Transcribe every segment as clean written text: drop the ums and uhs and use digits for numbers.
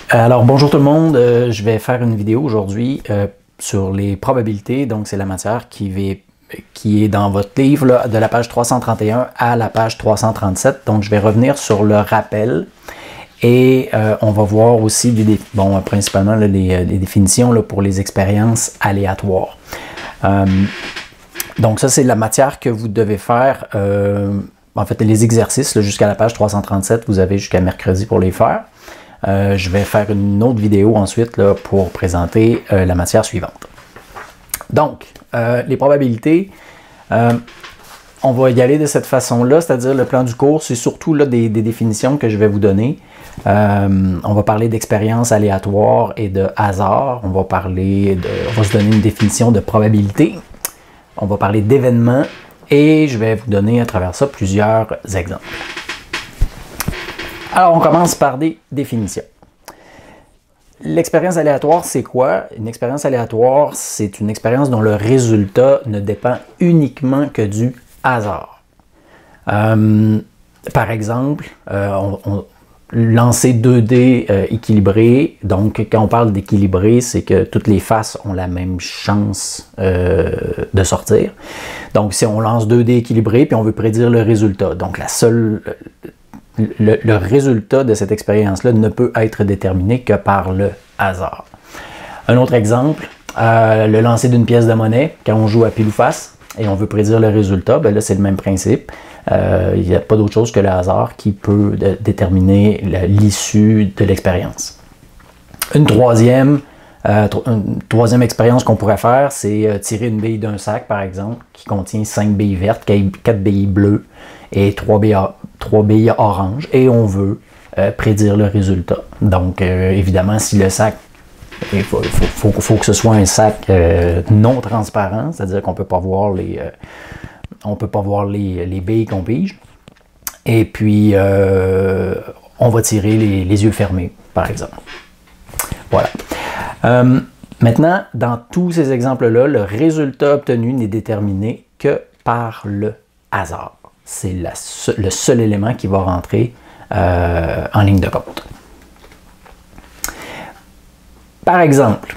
Alors bonjour tout le monde, je vais faire une vidéo aujourd'hui sur les probabilités. Donc c'est la matière qui est dans votre livre là, de la page 331 à la page 337. Donc je vais revenir sur le rappel et on va voir aussi principalement là, les définitions là, pour les expériences aléatoires. Donc ça c'est la matière que vous devez faire. En fait les exercices jusqu'à la page 337, vous avez jusqu'à mercredi pour les faire. Je vais faire une autre vidéo ensuite là, pour présenter la matière suivante. Donc, les probabilités, on va y aller de cette façon-là, c'est-à-dire le plan du cours, c'est surtout là, des définitions que je vais vous donner. On va parler d'expérience aléatoire et de hasard. On va se donner une définition de probabilité. On va parler d'événements et je vais vous donner à travers ça plusieurs exemples. Alors, on commence par des définitions. L'expérience aléatoire, c'est quoi? Une expérience aléatoire, c'est une expérience dont le résultat ne dépend uniquement que du hasard. Par exemple, lancer 2D équilibré. Donc, quand on parle d'équilibré, c'est que toutes les faces ont la même chance de sortir. Donc, si on lance 2D équilibré, puis on veut prédire le résultat. Donc, le résultat de cette expérience-là ne peut être déterminé que par le hasard. Un autre exemple, le lancer d'une pièce de monnaie, quand on joue à pile ou face et on veut prédire le résultat, ben là c'est le même principe. Il n'y a pas d'autre chose que le hasard qui peut déterminer l'issue de l'expérience. Une troisième expérience qu'on pourrait faire, c'est tirer une bille d'un sac, par exemple, qui contient 5 billes vertes, 4 billes bleues et 3 billes oranges, et on veut prédire le résultat. Donc, évidemment, si le sac, il faut que ce soit un sac non transparent, c'est-à-dire qu'on ne peut pas voir les billes qu'on pige. Et puis, on va tirer les yeux fermés, par exemple. Voilà. Maintenant, dans tous ces exemples-là, le résultat obtenu n'est déterminé que par le hasard. C'est le seul élément qui va rentrer en ligne de compte. Par exemple,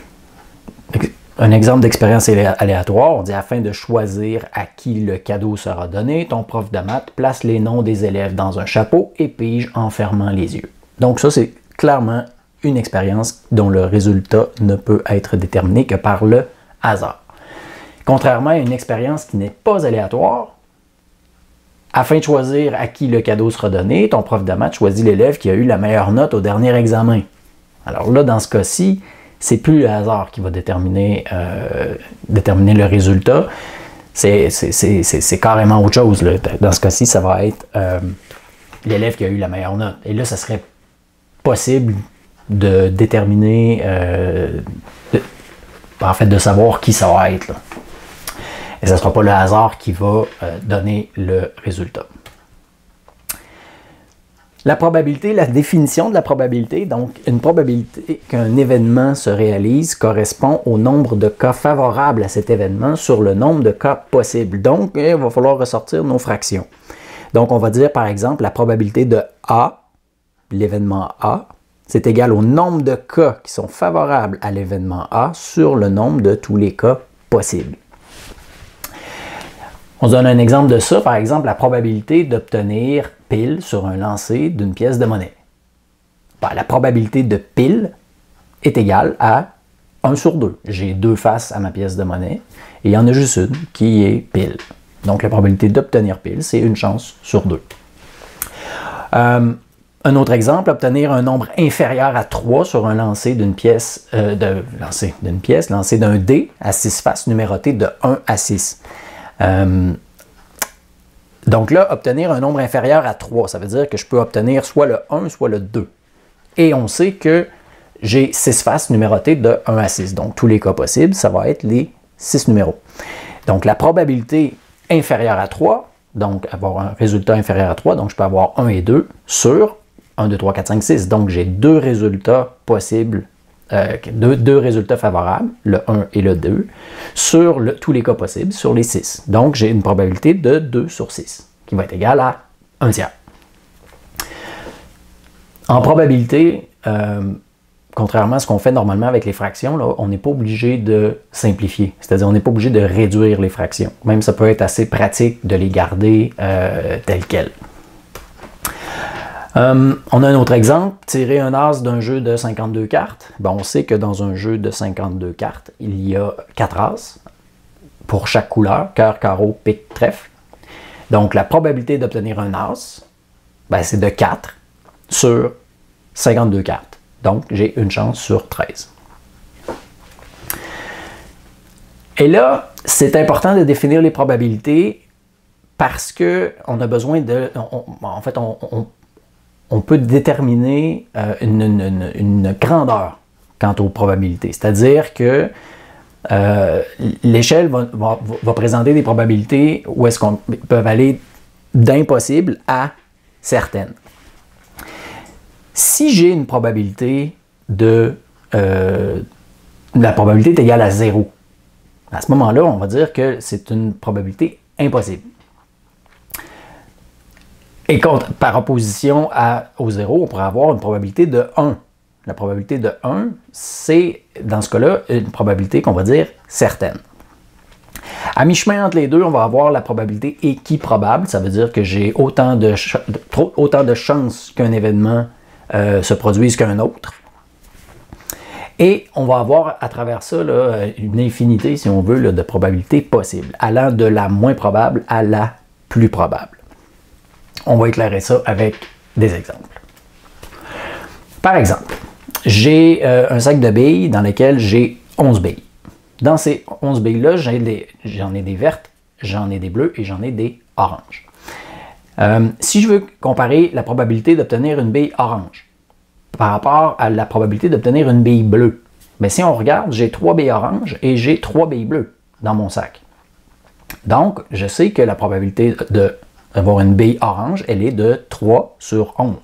un exemple d'expérience aléatoire, on dit afin de choisir à qui le cadeau sera donné, ton prof de maths place les noms des élèves dans un chapeau et pige en fermant les yeux. Donc ça, c'est clairement une expérience dont le résultat ne peut être déterminé que par le hasard. Contrairement à une expérience qui n'est pas aléatoire, afin de choisir à qui le cadeau sera donné, ton prof de maths choisit l'élève qui a eu la meilleure note au dernier examen. Alors là, dans ce cas-ci, c'est plus le hasard qui va déterminer le résultat. C'est carrément autre chose. Là. Dans ce cas-ci, ça va être l'élève qui a eu la meilleure note. Et là, ça serait possible de déterminer, de savoir qui ça va être. Là. Et ce ne sera pas le hasard qui va donner le résultat. La probabilité, la définition de la probabilité, donc une probabilité qu'un événement se réalise correspond au nombre de cas favorables à cet événement sur le nombre de cas possibles. Donc, il va falloir ressortir nos fractions. Donc, on va dire par exemple la probabilité de A, l'événement A, c'est égal au nombre de cas qui sont favorables à l'événement A sur le nombre de tous les cas possibles. On se donne un exemple de ça, par exemple, la probabilité d'obtenir pile sur un lancer d'une pièce de monnaie. Ben, la probabilité de pile est égale à 1 sur 2. J'ai 2 faces à ma pièce de monnaie et il y en a juste une qui est pile. Donc la probabilité d'obtenir pile, c'est une chance sur 2. Un autre exemple, obtenir un nombre inférieur à 3 sur un lancer d'une pièce, lancer d'un dé à 6 faces numéroté de 1 à 6. Donc là, obtenir un nombre inférieur à 3, ça veut dire que je peux obtenir soit le 1, soit le 2. Et on sait que j'ai 6 faces numérotées de 1 à 6. Donc tous les cas possibles, ça va être les 6 numéros. Donc la probabilité inférieure à 3, donc avoir un résultat inférieur à 3, donc je peux avoir 1 et 2 sur 1, 2, 3, 4, 5, 6. Donc j'ai 2 résultats possibles deux résultats favorables, le 1 et le 2, sur tous les cas possibles, sur les 6. Donc, j'ai une probabilité de 2 sur 6, qui va être égale à 1 tiers. En probabilité, contrairement à ce qu'on fait normalement avec les fractions, là, on n'est pas obligé de simplifier. C'est-à-dire, on n'est pas obligé de réduire les fractions. Même ça peut être assez pratique de les garder telles quelles. On a un autre exemple, tirer un as d'un jeu de 52 cartes. Ben, on sait que dans un jeu de 52 cartes, il y a 4 as pour chaque couleur, cœur, carreau, pique, trèfle. Donc la probabilité d'obtenir un as, ben, c'est de 4 sur 52 cartes. Donc j'ai une chance sur 13. Et là, c'est important de définir les probabilités parce qu'on a besoin de... En fait, on peut déterminer une grandeur quant aux probabilités. C'est-à-dire que l'échelle va présenter des probabilités où est-ce qu'on peut aller d'impossible à certaines. Si j'ai une probabilité la probabilité est égale à 0, à ce moment-là, on va dire que c'est une probabilité impossible. Et par opposition au 0, on pourrait avoir une probabilité de 1. La probabilité de 1, c'est, dans ce cas-là, une probabilité qu'on va dire certaine. À mi-chemin entre les deux, on va avoir la probabilité équiprobable. Ça veut dire que j'ai autant de chances qu'un événement se produise qu'un autre. Et on va avoir à travers ça là, une infinité, si on veut, là, de probabilités possibles, allant de la moins probable à la plus probable. On va éclairer ça avec des exemples. Par exemple, j'ai un sac de billes dans lequel j'ai 11 billes. Dans ces 11 billes-là, j'en ai des vertes, j'en ai des bleues et j'en ai des oranges. Si je veux comparer la probabilité d'obtenir une bille orange par rapport à la probabilité d'obtenir une bille bleue, bien, si on regarde, j'ai 3 billes oranges et j'ai 3 billes bleues dans mon sac. Donc, je sais que la probabilité d'avoir une bille orange, elle est de 3 sur 11.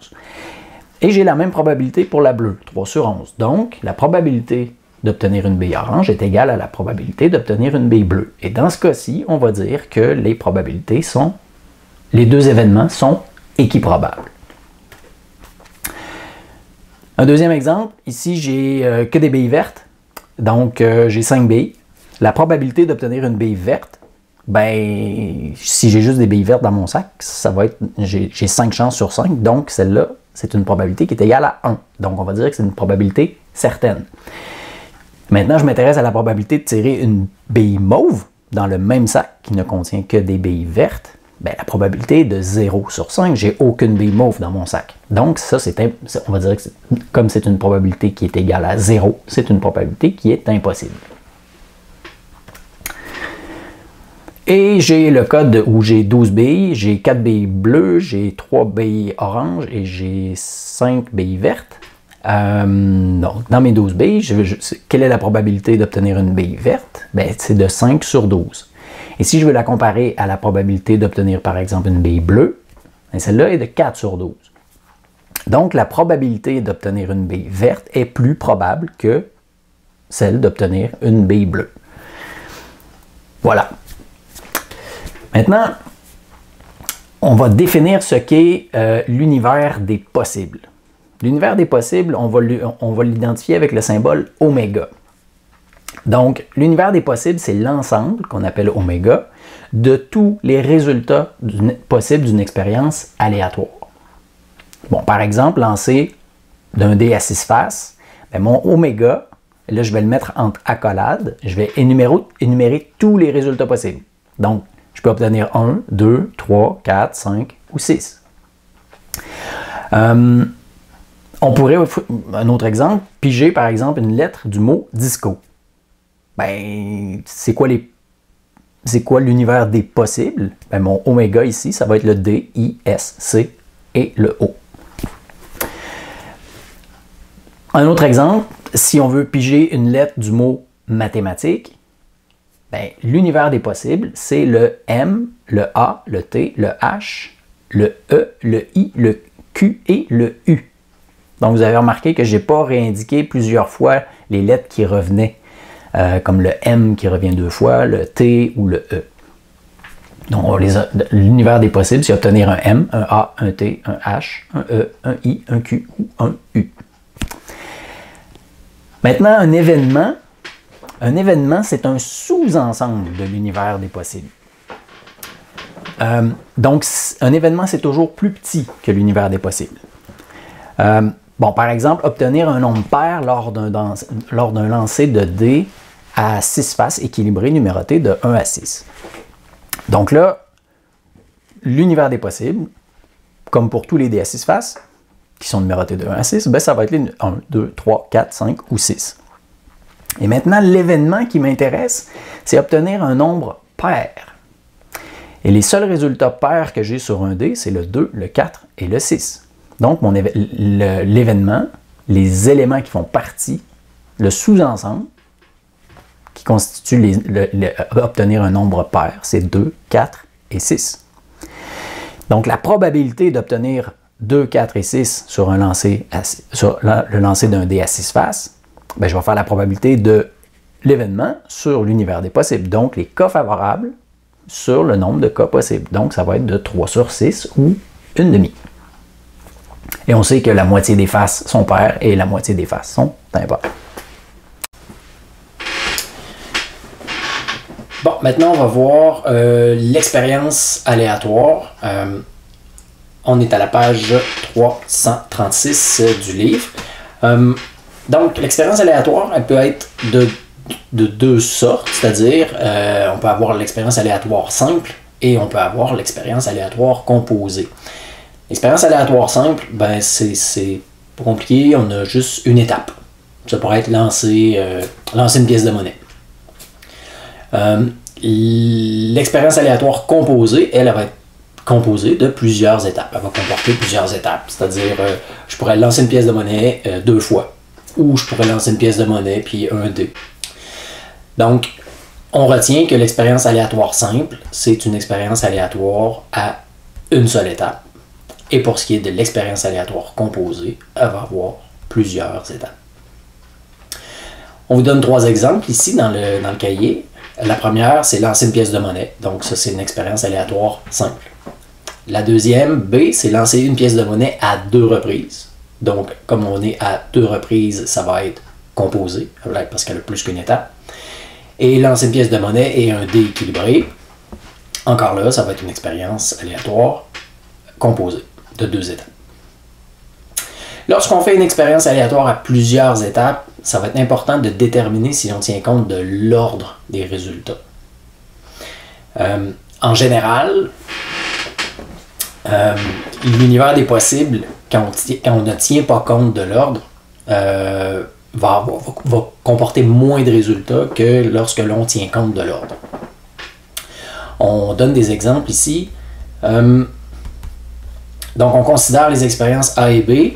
Et j'ai la même probabilité pour la bleue, 3 sur 11. Donc, la probabilité d'obtenir une bille orange est égale à la probabilité d'obtenir une bille bleue. Et dans ce cas-ci, on va dire que les deux événements sont équiprobables. Un deuxième exemple, ici j'ai que des billes vertes, donc j'ai 5 billes. La probabilité d'obtenir une bille verte, ben, si j'ai juste des billes vertes dans mon sac, ça va être, j'ai 5 chances sur 5, donc celle-là, c'est une probabilité qui est égale à 1. Donc on va dire que c'est une probabilité certaine. Maintenant, je m'intéresse à la probabilité de tirer une bille mauve dans le même sac qui ne contient que des billes vertes. Bien, la probabilité est de 0 sur 5. J'ai aucune bille mauve dans mon sac. Donc, ça, on va dire que comme c'est une probabilité qui est égale à 0, c'est une probabilité qui est impossible. Et j'ai le cas où j'ai 12 billes, j'ai 4 billes bleues, j'ai 3 billes oranges et j'ai 5 billes vertes. Donc, dans mes 12 billes, quelle est la probabilité d'obtenir une bille verte? Bien, c'est de 5 sur 12. Et si je veux la comparer à la probabilité d'obtenir, par exemple, une bille bleue, celle-là est de 4 sur 12. Donc, la probabilité d'obtenir une bille verte est plus probable que celle d'obtenir une bille bleue. Voilà. Maintenant, on va définir ce qu'est l'univers des possibles. L'univers des possibles, on va l'identifier avec le symbole oméga. Donc, l'univers des possibles, c'est l'ensemble, qu'on appelle oméga, de tous les résultats possibles d'une expérience aléatoire. Bon, par exemple, lancer d'un dé à 6 faces, bien, mon oméga, là, je vais le mettre entre accolades, je vais énumérer tous les résultats possibles. Donc, je peux obtenir 1, 2, 3, 4, 5 ou 6. On pourrait, un autre exemple, piger par exemple une lettre du mot disco. Ben, c'est quoi l'univers des possibles? Ben, mon oméga ici, ça va être le D, I, S, C et le O. Un autre exemple, si on veut piger une lettre du mot mathématique, ben, l'univers des possibles, c'est le M, le A, le T, le H, le E, le I, le Q et le U. Donc, vous avez remarqué que je n'ai pas réindiqué plusieurs fois les lettres qui revenaient, comme le M qui revient 2 fois, le T ou le E. Donc, l'univers des possibles, c'est obtenir un M, un A, un T, un H, un E, un I, un Q ou un U. Maintenant, un événement, c'est un sous-ensemble de l'univers des possibles. Donc, un événement, c'est toujours plus petit que l'univers des possibles. Bon, par exemple, obtenir un nombre pair lors d'un lancer de dés à 6 faces équilibré numéroté de 1 à 6. Donc là, l'univers des possibles, comme pour tous les dés à 6 faces, qui sont numérotés de 1 à 6, ben ça va être les 1, 2, 3, 4, 5 ou 6. Et maintenant, l'événement qui m'intéresse, c'est obtenir un nombre pair. Et les seuls résultats pairs que j'ai sur un dé, c'est le 2, le 4 et le 6. Donc, l'événement, les éléments qui font partie, le sous-ensemble, qui constitue obtenir un nombre pair, c'est 2, 4 et 6. Donc, la probabilité d'obtenir 2, 4 et 6 sur le lancer d'un dé à 6 faces, ben, je vais faire la probabilité de l'événement sur l'univers des possibles. Donc, les cas favorables sur le nombre de cas possibles. Donc, ça va être de 3 sur 6 ou une demi. Et on sait que la moitié des faces sont paires et la moitié des faces sont impaires. Bon, maintenant, on va voir l'expérience aléatoire. On est à la page 336 du livre. Donc, l'expérience aléatoire, elle peut être de deux sortes, c'est-à-dire on peut avoir l'expérience aléatoire simple et on peut avoir l'expérience aléatoire composée. L'expérience aléatoire simple, ben c'est pas compliqué, on a juste une étape. Ça pourrait être lancer une pièce de monnaie. L'expérience aléatoire composée, elle va être composée de plusieurs étapes. Elle va comporter plusieurs étapes, c'est-à-dire je pourrais lancer une pièce de monnaie 2 fois, ou je pourrais lancer une pièce de monnaie puis un dé. Donc, on retient que l'expérience aléatoire simple, c'est une expérience aléatoire à une seule étape. Et pour ce qui est de l'expérience aléatoire composée, elle va avoir plusieurs étapes. On vous donne 3 exemples ici dans le cahier. La première, c'est lancer une pièce de monnaie. Donc ça, c'est une expérience aléatoire simple. La deuxième, B, c'est lancer une pièce de monnaie à 2 reprises. Donc, comme on est à 2 reprises, ça va être composé, parce qu'elle a plus qu'une étape. Et lancer une pièce de monnaie et un dé équilibré. Encore là, ça va être une expérience aléatoire composée de 2 étapes. Lorsqu'on fait une expérience aléatoire à plusieurs étapes, ça va être important de déterminer si on tient compte de l'ordre des résultats. En général, l'univers des possibles, quand on ne tient pas compte de l'ordre, va comporter moins de résultats que lorsque l'on tient compte de l'ordre. On donne des exemples ici. Donc, on considère les expériences A et B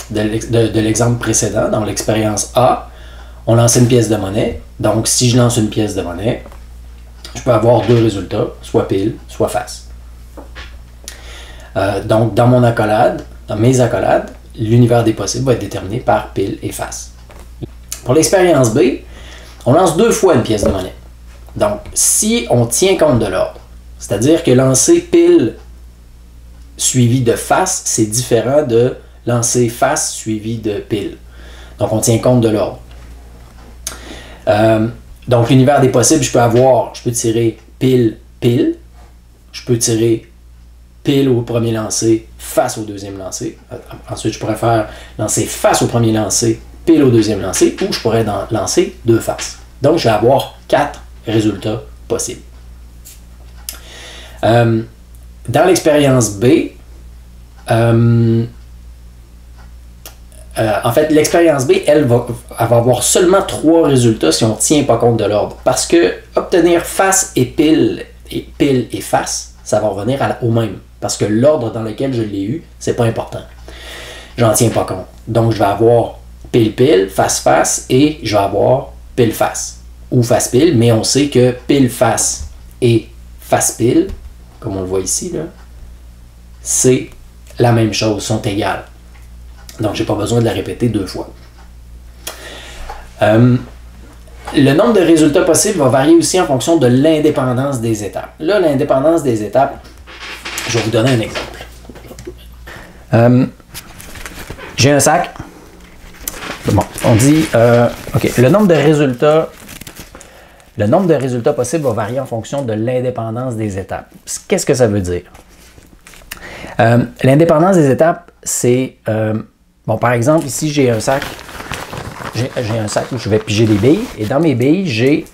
de l'exemple précédent. Dans l'expérience A, on lance une pièce de monnaie. Donc, si je lance une pièce de monnaie, je peux avoir 2 résultats, soit pile, soit face. Donc, dans mes accolades, l'univers des possibles va être déterminé par pile et face. Pour l'expérience B, on lance 2 fois une pièce de monnaie. Donc, si on tient compte de l'ordre, c'est-à-dire que lancer pile suivi de face, c'est différent de lancer face suivi de pile. Donc, on tient compte de l'ordre. Donc, l'univers des possibles, je peux tirer pile, pile. Je peux tirer pile au premier lancer, face au deuxième lancer. Ensuite, je pourrais faire lancer face au premier lancer, pile au deuxième lancer, ou je pourrais lancer 2 faces. Donc, je vais avoir 4 résultats possibles. Dans l'expérience B, en fait, l'expérience B, elle va avoir seulement 3 résultats si on ne tient pas compte de l'ordre. Parce que obtenir face et pile et face, ça va revenir au même. Parce que l'ordre dans lequel je l'ai eu, c'est pas important. J'en tiens pas compte. Donc, je vais avoir pile-pile, face-face, et je vais avoir pile-face. Ou face-pile, mais on sait que pile-face et face-pile, comme on le voit ici, c'est la même chose, sont égales. Donc, je n'ai pas besoin de la répéter 2 fois. Le nombre de résultats possibles va varier aussi en fonction de l'indépendance des étapes. Là, l'indépendance des étapes, je vais vous donner un exemple. J'ai un sac. Bon, on dit, OK, le nombre de résultats possibles va varier en fonction de l'indépendance des étapes. Qu'est-ce que ça veut dire? L'indépendance des étapes, c'est, bon, par exemple, ici, j'ai un sac. J'ai un sac où je vais piger des billes. Et dans mes billes, j'ai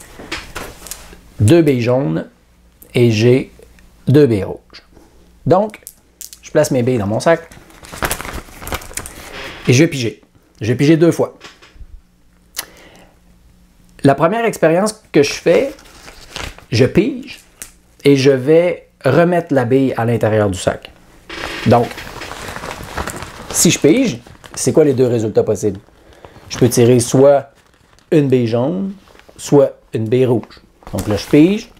2 billes jaunes et j'ai 2 billes rouges. Donc, je place mes billes dans mon sac et je vais piger. Je vais piger 2 fois. La première expérience que je fais, je pige et je vais remettre la bille à l'intérieur du sac. Donc, si je pige, c'est quoi les 2 résultats possibles? Je peux tirer soit une bille jaune, soit une bille rouge. Donc là, je pige,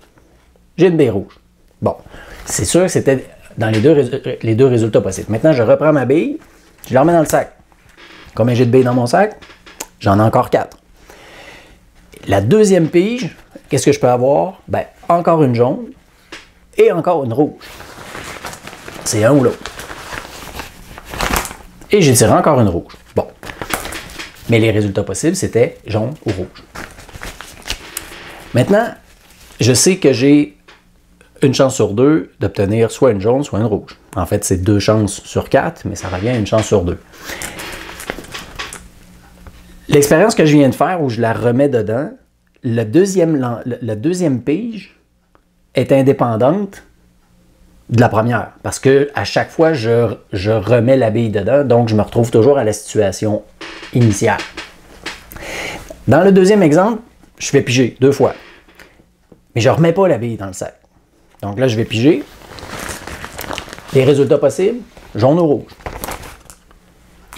j'ai une bille rouge. Bon, c'est sûr que c'était dans les deux résultats possibles. Maintenant, je reprends ma bille, je la remets dans le sac. Combien j'ai de billes dans mon sac? J'en ai encore 4. La deuxième pige, qu'est-ce que je peux avoir? Ben, encore une jaune et encore une rouge. C'est un ou l'autre. Et j'ai tiré encore une rouge. Bon. Mais les résultats possibles, c'était jaune ou rouge. Maintenant, je sais que j'ai une chance sur 2 d'obtenir soit une jaune, soit une rouge. En fait, c'est 2 chances sur 4, mais ça revient à une chance sur 2. L'expérience que je viens de faire, où je la remets dedans, la deuxième pige est indépendante de la première. Parce que à chaque fois, je remets la bille dedans, donc je me retrouve toujours à la situation initiale. Dans le deuxième exemple, je vais piger 2 fois. Mais je ne remets pas la bille dans le sac. Donc là, je vais piger. Les résultats possibles, jaune ou rouge.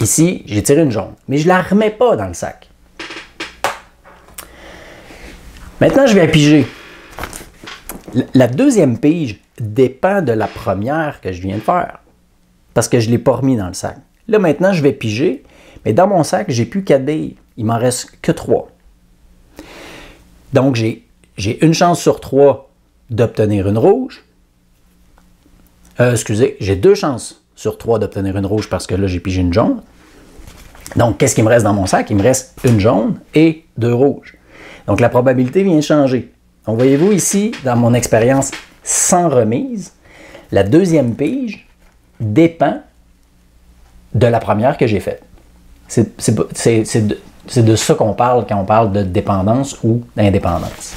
Ici, j'ai tiré une jaune, mais je ne la remets pas dans le sac. Maintenant, je vais piger. La deuxième pige dépend de la première que je viens de faire, parce que je ne l'ai pas remis dans le sac. Là, maintenant, je vais piger, mais dans mon sac, j'ai plus 4 billes. Il m'en reste que 3. Donc, j'ai une chance sur 3 d'obtenir une rouge. Excusez, j'ai 2 chances sur 3 d'obtenir une rouge parce que là, j'ai pigé une jaune. Donc, qu'est-ce qu'il me reste dans mon sac? Il me reste une jaune et 2 rouges. Donc, la probabilité vient de changer. Donc, voyez-vous ici, dans mon expérience sans remise, la deuxième pige dépend de la première que j'ai faite. C'est de ça qu'on parle quand on parle de dépendance ou d'indépendance.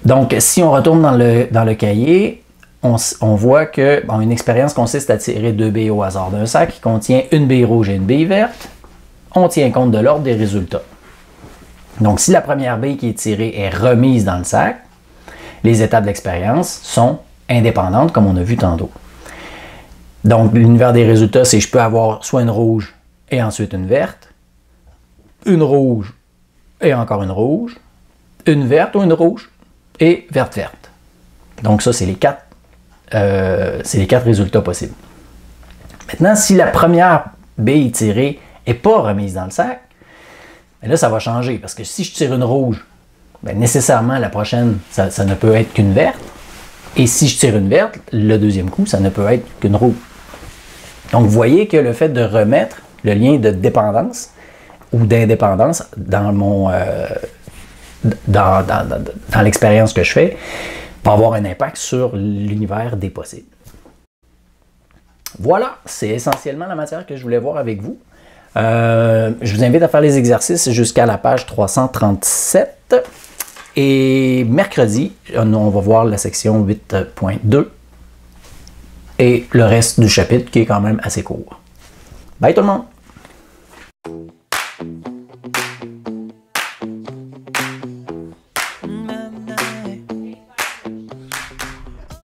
Donc, si on retourne dans le cahier, on voit que une expérience consiste à tirer 2 billes au hasard d'un sac qui contient une bille rouge et une bille verte. On tient compte de l'ordre des résultats. Donc, si la première bille qui est tirée est remise dans le sac, les étapes de l'expérience sont indépendantes, comme on a vu tantôt. Donc, l'univers des résultats, c'est je peux avoir soit une rouge et ensuite une verte, une rouge et encore une rouge, une verte ou une rouge et verte-verte. Donc, ça, c'est les 4 résultats possibles. Maintenant, si la première bille tirée n'est pas remise dans le sac, bien là, ça va changer. Parce que si je tire une rouge, bien, nécessairement, la prochaine, ça ne peut être qu'une verte. Et si je tire une verte, le deuxième coup, ça ne peut être qu'une rouge. Donc, vous voyez que le fait de remettre le lien de dépendance ou d'indépendance dans l'expérience que je fais peut avoir un impact sur l'univers des possibles. Voilà, c'est essentiellement la matière que je voulais voir avec vous. Je vous invite à faire les exercices jusqu'à la page 337. Et mercredi, on va voir la section 8.2 et le reste du chapitre qui est quand même assez court. Bye tout le monde!